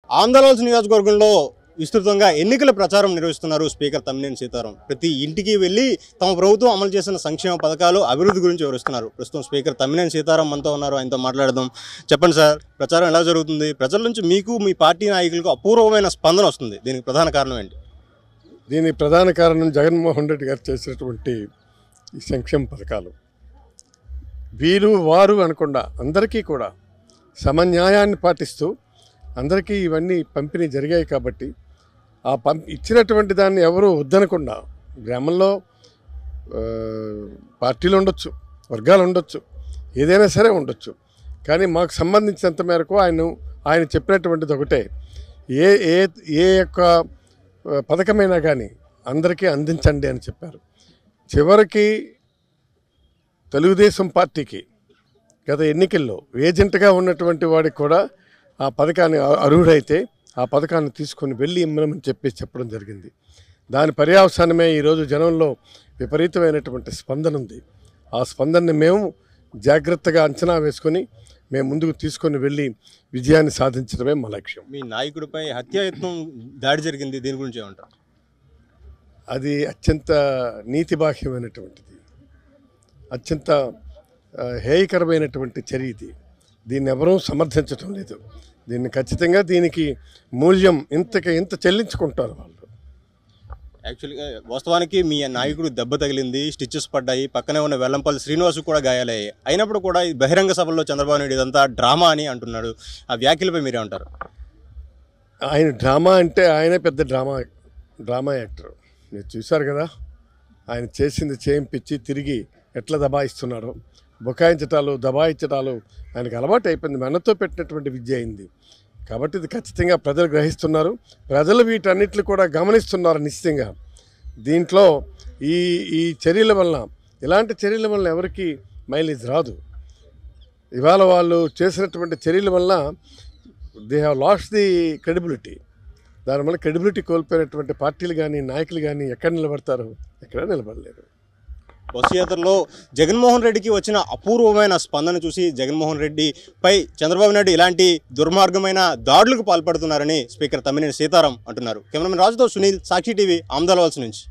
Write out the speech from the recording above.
ఆంధ్రవలస నియోజకవర్గంలో విస్తృతంగా ఎన్నికల ప్రచారం నిర్వహిస్తున్నారు స్పీకర్ తమ్మినేని సీతారాం. ప్రతి ఇంటికి వెళ్ళి తమ ప్రభుత్వం అమలు చేసిన సంక్షేమ పథకాలు, అభివృద్ధి గురించి వివరిస్తున్నారు. ప్రస్తుతం స్పీకర్ తమ్మినేని సీతారాం మనతో ఉన్నారు. ఆయనతో మాట్లాడదాం. చెప్పండి సార్, ప్రచారం ఎలా జరుగుతుంది? ప్రజల నుంచి మీకు, మీ పార్టీ నాయకులకు అపూర్వమైన స్పందన వస్తుంది. దీనికి ప్రధాన కారణం ఏంటి? దీనికి ప్రధాన కారణం జగన్మోహన్ రెడ్డి గారు చేసినటువంటి ఈ సంక్షేమ పథకాలు. వీరు వారు అనకుండా అందరికీ కూడా సమన్యాయాన్ని పాటిస్తూ అందరికీ ఇవన్నీ పంపిణీ జరిగాయి. కాబట్టి ఆ ఇచ్చినటువంటి దాన్ని ఎవరు వద్దనకుండా, గ్రామంలో పార్టీలు ఉండొచ్చు, వర్గాలు ఉండొచ్చు, ఏదైనా సరే ఉండొచ్చు, కానీ మాకు సంబంధించినంత మేరకు ఆయన చెప్పినటువంటిది ఒకటే, ఏ ఏ ఏ యొక్క పథకమైనా కానీ అందరికీ అందించండి అని చెప్పారు. చివరికి తెలుగుదేశం పార్టీకి గత ఎన్నికల్లో ఏజెంట్గా ఉన్నటువంటి వాడికి కూడా ఆ పథకాన్ని అర్హుడైతే ఆ పథకాన్ని తీసుకొని వెళ్ళి ఇమ్మని చెప్పడం జరిగింది. దాని పర్యవసానమే ఈరోజు జనంలో విపరీతమైనటువంటి స్పందన ఉంది. ఆ స్పందనని మేము జాగ్రత్తగా అంచనా వేసుకొని మేము ముందుకు తీసుకొని వెళ్ళి విజయాన్ని సాధించడమే మా లక్ష్యం. మీ నాయకుడిపై హత్యాయత్నం దాడి జరిగింది, దీని గురించి ఏమంటారు? అది అత్యంత నీతిబాహ్యమైనటువంటిది, అత్యంత హేయకరమైనటువంటి చర్య ఇది. దీన్ని ఎవరూ సమర్థించడం లేదు. దీన్ని ఖచ్చితంగా దీనికి మూల్యం ఇంత చెల్లించుకుంటారు వాళ్ళు. యాక్చువల్గా వాస్తవానికి మీ నాయకుడు దెబ్బ తగిలింది, స్టిచెస్ పడ్డాయి, పక్కనే ఉన్న వెల్లంపల్లి శ్రీనివాసు కూడా గాయాలయ్యాయి. అయినప్పుడు కూడా ఈ బహిరంగ సభల్లో చంద్రబాబు నాయుడు ఇదంతా డ్రామా అని అంటున్నాడు. ఆ వ్యాఖ్యలపై మీరేమంటారు? ఆయన డ్రామా అంటే ఆయనే పెద్ద డ్రామా యాక్టర్. మీరు చూశారు కదా, ఆయన చేసింది చేయింపించి తిరిగి ఎట్లా దబాయిస్తున్నాడో. బుకాయించటాలు, దబాయించటాలు ఆయనకు అలవాటు అయిపోయింది. మనతో పెట్టినటువంటి విద్య అయింది. కాబట్టి ఇది ఖచ్చితంగా ప్రజలు గ్రహిస్తున్నారు. ప్రజలు వీటన్నిటిని కూడా గమనిస్తున్నారు. నిశ్చితంగా దీంట్లో ఈ చర్యల వలన, ఇలాంటి చర్యల వలన ఎవరికి మైలేజ్ రాదు. ఇవాళ వాళ్ళు చేసినటువంటి చర్యల వలన they have lost the credibility. దానివల్ల క్రెడిబిలిటీ కోల్పోయినటువంటి పార్టీలు కానీ నాయకులు కానీ ఎక్కడ నిలబడతారు? ఎక్కడ నిలబడలేరు. బస్సు యాత్రలో జగన్మోహన్ రెడ్డికి వచ్చిన అపూర్వమైన స్పందన చూసి జగన్మోహన్ రెడ్డిపై చంద్రబాబు నాయుడు ఇలాంటి దుర్మార్గమైన దాడులకు పాల్పడుతున్నారని స్పీకర్ తమ్మినేని సీతారాం అంటున్నారు. కెమెరామెన్ రాజుతో సునీల్, సాక్షి టీవీ, ఆంధ్రవలస నుంచి.